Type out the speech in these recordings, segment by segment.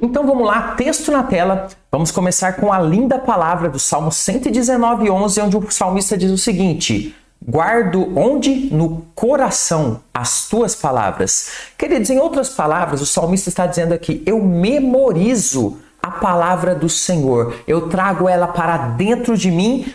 Então vamos lá, texto na tela. Vamos começar com a linda palavra do Salmo 119:11, onde o salmista diz o seguinte: guardo onde? No coração as tuas palavras. Queridos, em outras palavras, o salmista está dizendo aqui: eu memorizo a palavra do Senhor, eu trago ela para dentro de mim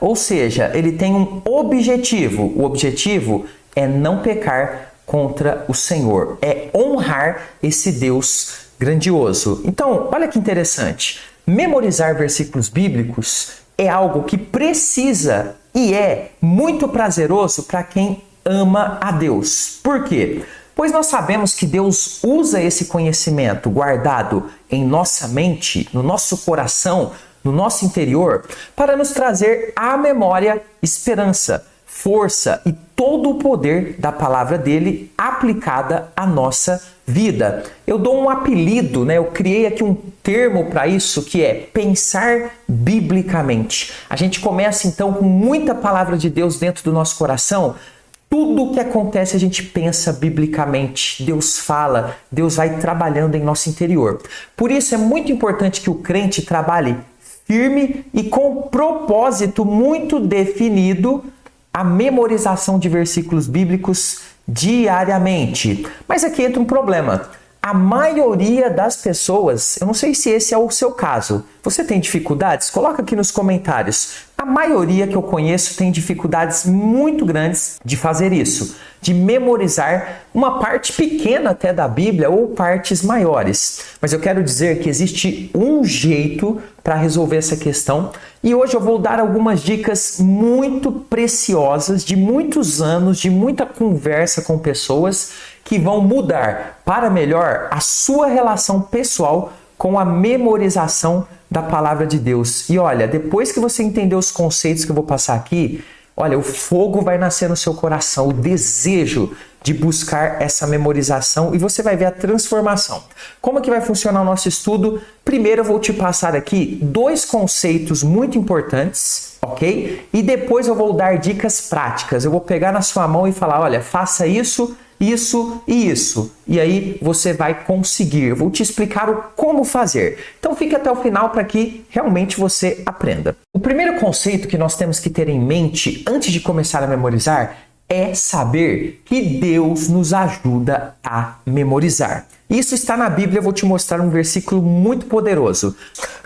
ou seja, ele tem um objetivo. O objetivo é não pecar contra o Senhor, é honrar esse Deus grandioso. Então, olha que interessante. Memorizar versículos bíblicos é algo que precisa e é muito prazeroso para quem ama a Deus. Por quê? Pois nós sabemos que Deus usa esse conhecimento guardado em nossa mente, no nosso coração, no nosso interior, para nos trazer à memória esperança, força e todo o poder da palavra dele aplicada à nossa vida. Eu dou um apelido, eu criei aqui um termo para isso, que é pensar biblicamente. A gente começa então com muita palavra de Deus dentro do nosso coração. Tudo o que acontece a gente pensa biblicamente. Deus fala, Deus vai trabalhando em nosso interior. Por isso é muito importante que o crente trabalhe firme e com propósito muito definido a memorização de versículos bíblicos diariamente. Mas aqui entra um problema. A maioria das pessoas, eu não sei se esse é o seu caso, você tem dificuldades? Coloca aqui nos comentários. A maioria que eu conheço tem dificuldades muito grandes de fazer isso, de memorizar uma parte pequena até da Bíblia ou partes maiores. Mas eu quero dizer que existe um jeito para resolver essa questão e hoje eu vou dar algumas dicas muito preciosas de muitos anos, de muita conversa com pessoas que vão mudar para melhor a sua relação pessoal com a memorização da palavra de Deus. E olha, depois que você entender os conceitos que eu vou passar aqui, olha, o fogo vai nascer no seu coração, o desejo de buscar essa memorização e você vai ver a transformação. Como que vai funcionar o nosso estudo? Primeiro eu vou te passar aqui 2 conceitos muito importantes, ok? E depois eu vou dar dicas práticas. Eu vou pegar na sua mão e falar, olha, faça isso, isso e isso. E aí você vai conseguir. Eu vou te explicar o como fazer. Então fique até o final para que realmente você aprenda. O primeiro conceito que nós temos que ter em mente antes de começar a memorizar é saber que Deus nos ajuda a memorizar. Isso está na Bíblia, eu vou te mostrar um versículo muito poderoso.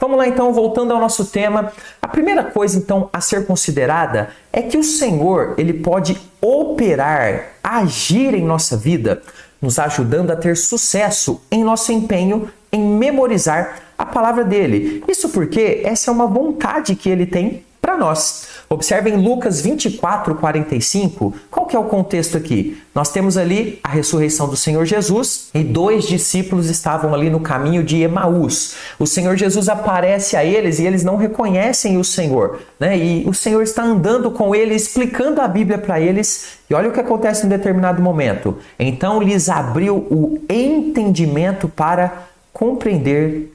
Vamos lá então, voltando ao nosso tema. A primeira coisa então a ser considerada é que o Senhor, ele pode operar, agir em nossa vida, nos ajudando a ter sucesso em nosso empenho em memorizar a palavra dele. Isso porque essa é uma vontade que ele tem para nós. Observem Lucas 24:45. Qual que é o contexto aqui? Nós temos ali a ressurreição do Senhor Jesus e 2 discípulos estavam ali no caminho de Emaús. O Senhor Jesus aparece a eles e eles não reconhecem o Senhor, E o Senhor está andando com eles, explicando a Bíblia para eles. E olha o que acontece em um determinado momento. Então lhes abriu o entendimento para compreenderem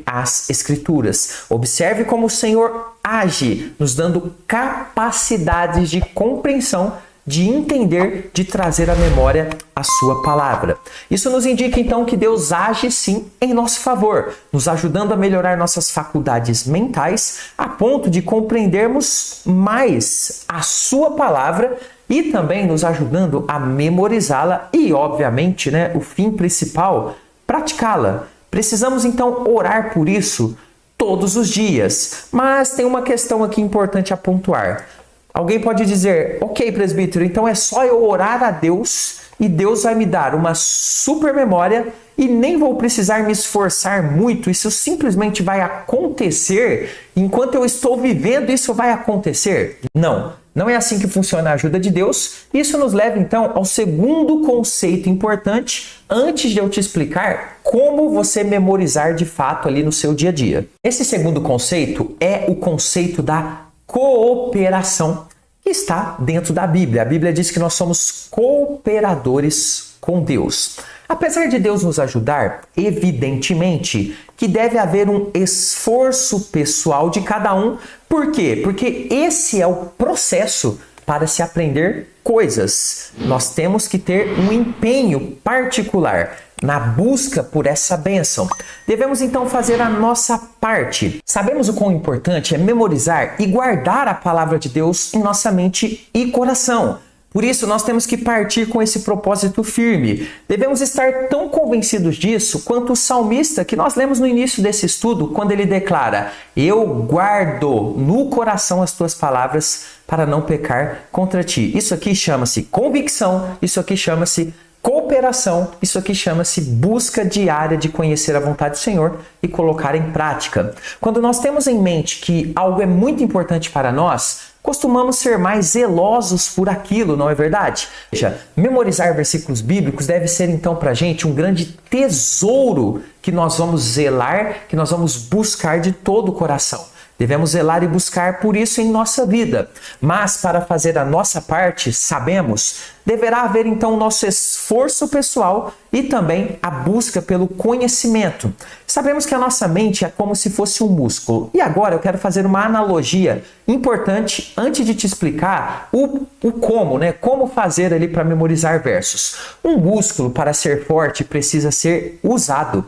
as Escrituras. Observe como o Senhor age, nos dando capacidades de compreensão, de entender, de trazer à memória a sua palavra. Isso nos indica então que Deus age sim em nosso favor, nos ajudando a melhorar nossas faculdades mentais a ponto de compreendermos mais a sua palavra e também nos ajudando a memorizá-la e, obviamente, o fim principal, praticá-la. Precisamos então orar por isso todos os dias. Mas tem uma questão aqui importante a pontuar. Alguém pode dizer, ok, presbítero, então é só eu orar a Deus e Deus vai me dar uma super memória e nem vou precisar me esforçar muito. Isso simplesmente vai acontecer. Enquanto eu estou vivendo, isso vai acontecer? Não é assim que funciona a ajuda de Deus. Isso nos leva então ao segundo conceito importante antes de eu te explicar como você memorizar de fato ali no seu dia a dia. Esse segundo conceito é o conceito da cooperação que está dentro da Bíblia. A Bíblia diz que nós somos cooperadores com Deus. Apesar de Deus nos ajudar, evidentemente que deve haver um esforço pessoal de cada um. Por quê? Porque esse é o processo para se aprender coisas. Nós temos que ter um empenho particular. na busca por essa bênção. Devemos então fazer a nossa parte. Sabemos o quão importante é memorizar e guardar a palavra de Deus em nossa mente e coração. Por isso, nós temos que partir com esse propósito firme. Devemos estar tão convencidos disso quanto o salmista que nós lemos no início desse estudo, quando ele declara: eu guardo no coração as tuas palavras para não pecar contra ti. Isso aqui chama-se convicção, isso aqui chama-se cooperação, isso aqui chama-se busca diária de conhecer a vontade do Senhor e colocar em prática. Quando nós temos em mente que algo é muito importante para nós, costumamos ser mais zelosos por aquilo, não é verdade? Veja, memorizar versículos bíblicos deve ser então para a gente um grande tesouro que nós vamos zelar, que nós vamos buscar de todo o coração. Devemos zelar e buscar por isso em nossa vida. Mas para fazer a nossa parte, sabemos, deverá haver então o nosso esforço pessoal e também a busca pelo conhecimento. Sabemos que a nossa mente é como se fosse um músculo. E agora eu quero fazer uma analogia importante antes de te explicar o como, né? Como fazer ali para memorizar versos. Um músculo, para ser forte, precisa ser usado.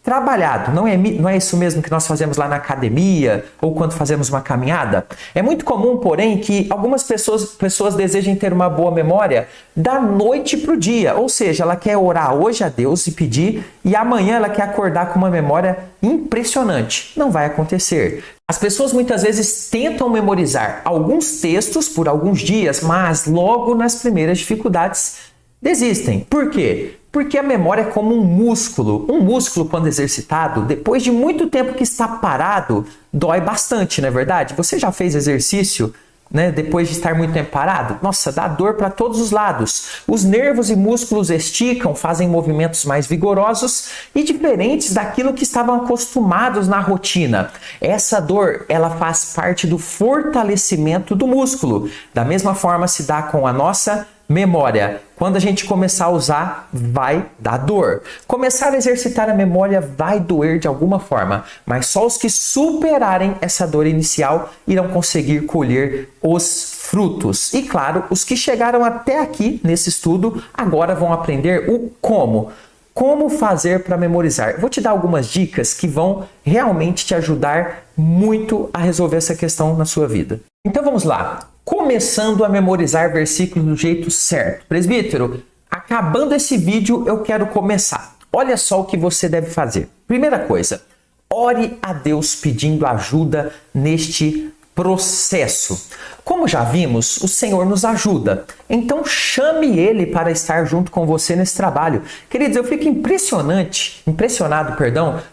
Trabalhado, não é isso mesmo que nós fazemos lá na academia ou quando fazemos uma caminhada? É muito comum, porém, que algumas pessoas desejem ter uma boa memória da noite para o dia, ou seja, ela quer orar hoje a Deus e pedir e amanhã ela quer acordar com uma memória impressionante. Não vai acontecer. As pessoas muitas vezes tentam memorizar alguns textos por alguns dias, mas logo nas primeiras dificuldades desistem. Por quê? Porque a memória é como um músculo. Um músculo, quando exercitado, depois de muito tempo que está parado, dói bastante, não é verdade? Você já fez exercício, né, depois de estar muito tempo parado? Nossa, dá dor para todos os lados. Os nervos e músculos esticam, fazem movimentos mais vigorosos e diferentes daquilo que estavam acostumados na rotina. Essa dor, ela faz parte do fortalecimento do músculo. Da mesma forma se dá com a nossa memória. Quando a gente começar a usar, vai dar dor. Começar a exercitar a memória vai doer de alguma forma, mas só os que superarem essa dor inicial irão conseguir colher os frutos. E claro, os que chegaram até aqui nesse estudo agora vão aprender o como. Como fazer para memorizar? Vou te dar algumas dicas que vão realmente te ajudar muito a resolver essa questão na sua vida. Então vamos lá. Começando a memorizar versículos do jeito certo. Presbítero, acabando esse vídeo eu quero começar. Olha só o que você deve fazer. Primeira coisa, ore a Deus pedindo ajuda neste processo. Como já vimos, o Senhor nos ajuda. Então chame Ele para estar junto com você nesse trabalho. Queridos, eu fico impressionado,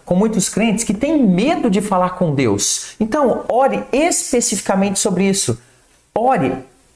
com muitos crentes que têm medo de falar com Deus. Então, ore especificamente sobre isso. Ore,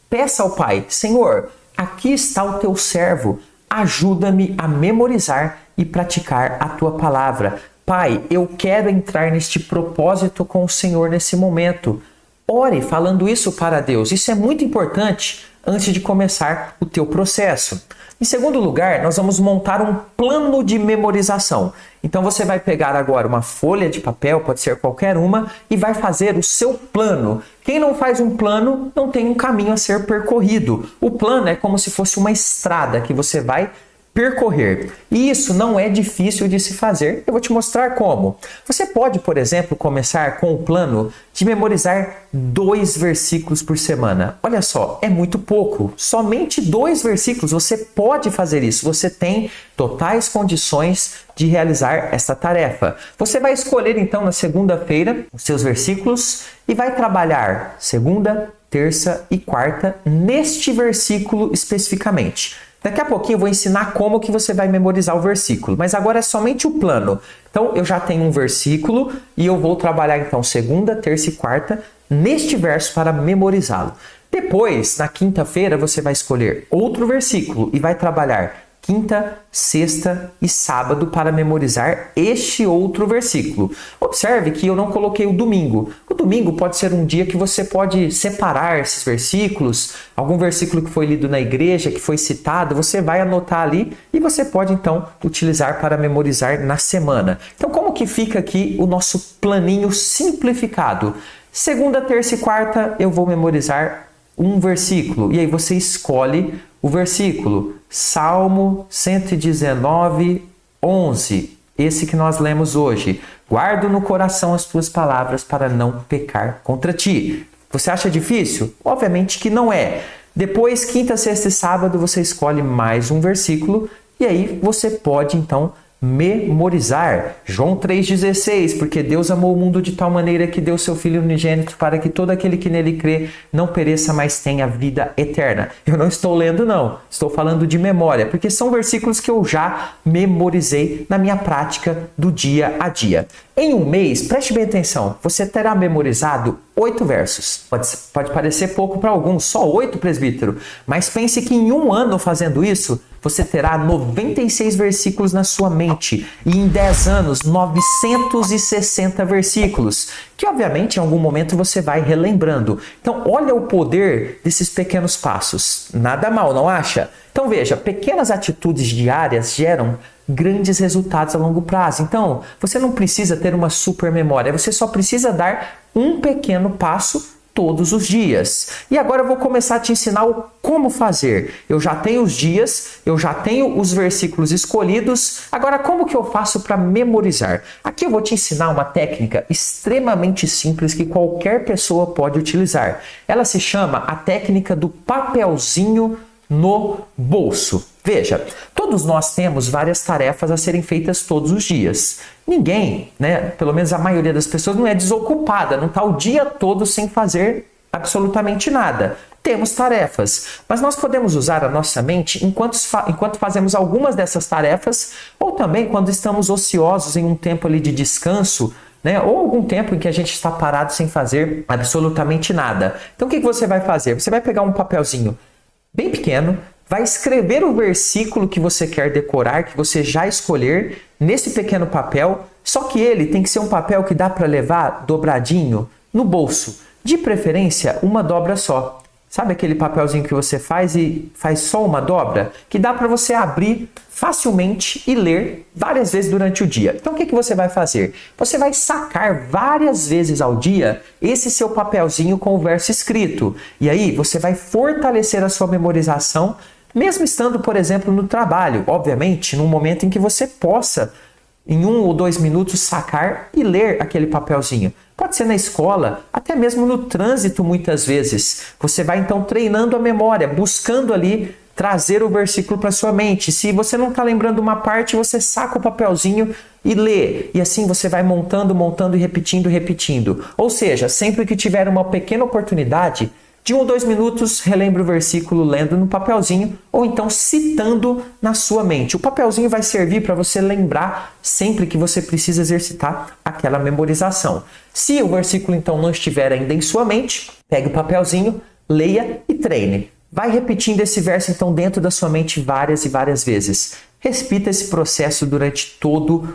peça ao Pai: Senhor, aqui está o teu servo, ajuda-me a memorizar e praticar a tua palavra. Pai, eu quero entrar neste propósito com o Senhor nesse momento. Ore falando isso para Deus. Isso é muito importante antes de começar o teu processo. Em segundo lugar, nós vamos montar um plano de memorização. Então você vai pegar agora uma folha de papel, pode ser qualquer uma, e vai fazer o seu plano. Quem não faz um plano não tem um caminho a ser percorrido. O plano é como se fosse uma estrada que você vai percorrer. E isso não é difícil de se fazer. Eu vou te mostrar como. Você pode, por exemplo, começar com o plano de memorizar 2 versículos por semana. Olha só, é muito pouco. Somente 2 versículos. Você pode fazer isso. Você tem totais condições de realizar esta tarefa. Você vai escolher então na segunda-feira os seus versículos e vai trabalhar segunda, terça e quarta neste versículo especificamente. Daqui a pouquinho eu vou ensinar como que você vai memorizar o versículo, mas agora é somente o plano. Então eu já tenho um versículo e eu vou trabalhar então segunda, terça e quarta neste verso para memorizá-lo. Depois, na quinta-feira, você vai escolher outro versículo e vai trabalhar quinta, sexta e sábado para memorizar este outro versículo. Observe que eu não coloquei o domingo. O domingo pode ser um dia que você pode separar esses versículos, algum versículo que foi lido na igreja, que foi citado, você vai anotar ali e você pode então utilizar para memorizar na semana. Então como que fica aqui o nosso planinho simplificado? Segunda, terça e quarta eu vou memorizar um versículo e aí você escolhe o versículo. Salmo 119, 11, esse que nós lemos hoje. Guardo no coração as tuas palavras para não pecar contra ti. Você acha difícil? Obviamente que não é. Depois, quinta, sexta e sábado, você escolhe mais um versículo e aí você pode, então, memorizar. João 3,16, porque Deus amou o mundo de tal maneira que deu seu Filho unigênito para que todo aquele que nele crê não pereça, mas tenha vida eterna. Eu não estou lendo, não. Estou falando de memória, porque são versículos que eu já memorizei na minha prática do dia a dia. Em um mês, preste bem atenção, você terá memorizado 8 versos. Pode parecer pouco para alguns, só 8, presbítero. Mas pense que em um ano fazendo isso, você terá 96 versículos na sua mente. E em 10 anos, 960 versículos. Que obviamente em algum momento você vai relembrando. Então olha o poder desses pequenos passos. Nada mal, não acha? Então veja, pequenas atitudes diárias geram grandes resultados a longo prazo. Então, você não precisa ter uma super memória, você só precisa dar um pequeno passo todos os dias. E agora eu vou começar a te ensinar o como fazer. Eu já tenho os dias, eu já tenho os versículos escolhidos, agora como que eu faço para memorizar? Aqui eu vou te ensinar uma técnica extremamente simples que qualquer pessoa pode utilizar. Ela se chama a técnica do papelzinho no bolso. Veja, todos nós temos várias tarefas a serem feitas todos os dias. Ninguém, pelo menos a maioria das pessoas, não é desocupada, não está o dia todo sem fazer absolutamente nada. Temos tarefas, mas nós podemos usar a nossa mente enquanto fazemos algumas dessas tarefas, ou também quando estamos ociosos em um tempo ali de descanso, ou algum tempo em que a gente está parado sem fazer absolutamente nada. Então o que você vai fazer? Você vai pegar um papelzinho bem pequeno, vai escrever o versículo que você quer decorar, que você já escolher, nesse pequeno papel, só que ele tem que ser um papel que dá para levar dobradinho no bolso. De preferência, uma dobra só. Sabe aquele papelzinho que você faz e faz só uma dobra? Que dá para você abrir facilmente e ler várias vezes durante o dia. Então o que você vai fazer? Você vai sacar várias vezes ao dia esse seu papelzinho com o verso escrito. E aí você vai fortalecer a sua memorização, mesmo estando, por exemplo, no trabalho. Obviamente, num momento em que você possa, em 1 ou 2 minutos, sacar e ler aquele papelzinho. Pode ser na escola, até mesmo no trânsito muitas vezes. Você vai então treinando a memória, buscando ali trazer o versículo para sua mente. Se você não está lembrando uma parte, você saca o papelzinho e lê. E assim você vai montando e repetindo. Ou seja, sempre que tiver uma pequena oportunidade, de 1 ou 2 minutos, relembre o versículo lendo no papelzinho ou então citando na sua mente. O papelzinho vai servir para você lembrar sempre que você precisa exercitar aquela memorização. Se o versículo então não estiver ainda em sua mente, pegue o papelzinho, leia e treine. Vai repetindo esse verso então dentro da sua mente várias e várias vezes. Repita esse processo durante todo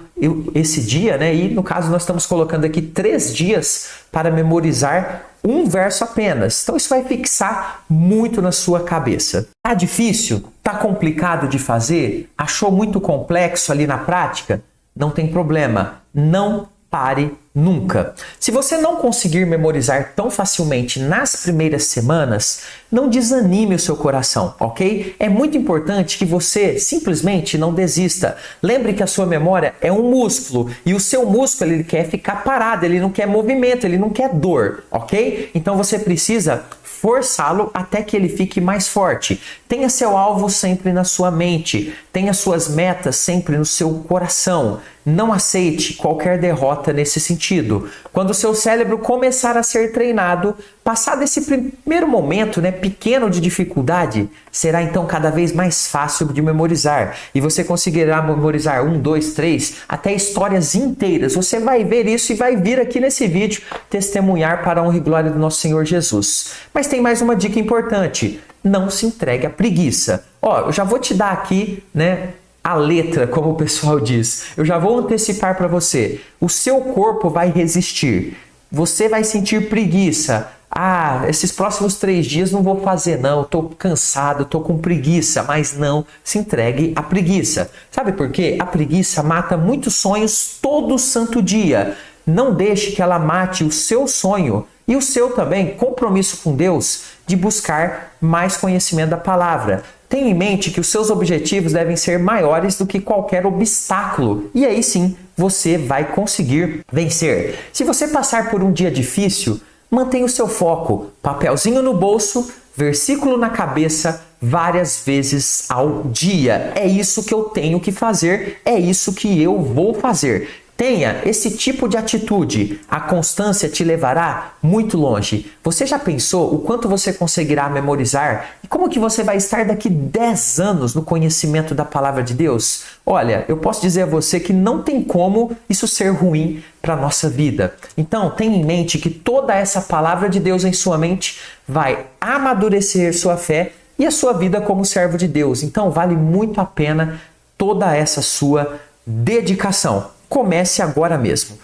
esse dia, E no caso nós estamos colocando aqui 3 dias para memorizar um verso apenas. Então isso vai fixar muito na sua cabeça. Tá difícil? Tá complicado de fazer? Achou muito complexo ali na prática? Não tem problema. Não pare nunca. Se você não conseguir memorizar tão facilmente nas primeiras semanas, não desanime o seu coração, ok? É muito importante que você simplesmente não desista. Lembre que a sua memória é um músculo e o seu músculo ele quer ficar parado, ele não quer movimento, ele não quer dor, ok? Então você precisa forçá-lo até que ele fique mais forte. Tenha seu alvo sempre na sua mente, tenha suas metas sempre no seu coração. Não aceite qualquer derrota nesse sentido. Quando o seu cérebro começar a ser treinado, passado esse primeiro momento, pequeno de dificuldade, será então cada vez mais fácil de memorizar. E você conseguirá memorizar 1, 2, 3, até histórias inteiras. Você vai ver isso e vai vir aqui nesse vídeo testemunhar para a honra e glória do nosso Senhor Jesus. Mas tem mais uma dica importante. Não se entregue à preguiça. Eu já vou te dar aqui, a letra, como o pessoal diz. Eu já vou antecipar para você. O seu corpo vai resistir. Você vai sentir preguiça. Esses próximos 3 dias não vou fazer não, estou cansado, estou com preguiça, mas não se entregue à preguiça. Sabe por quê? A preguiça mata muitos sonhos todo santo dia. Não deixe que ela mate o seu sonho e o seu também compromisso com Deus de buscar mais conhecimento da palavra. Tenha em mente que os seus objetivos devem ser maiores do que qualquer obstáculo. E aí sim, você vai conseguir vencer. Se você passar por um dia difícil, mantenha o seu foco. Papelzinho no bolso, versículo na cabeça, várias vezes ao dia. É isso que eu tenho que fazer, é isso que eu vou fazer. Tenha esse tipo de atitude. A constância te levará muito longe. Você já pensou o quanto você conseguirá memorizar? E como que você vai estar daqui 10 anos no conhecimento da palavra de Deus? Olha, eu posso dizer a você que não tem como isso ser ruim para a nossa vida. Então, tenha em mente que toda essa palavra de Deus em sua mente vai amadurecer sua fé e a sua vida como servo de Deus. Então, vale muito a pena toda essa sua dedicação. Comece agora mesmo.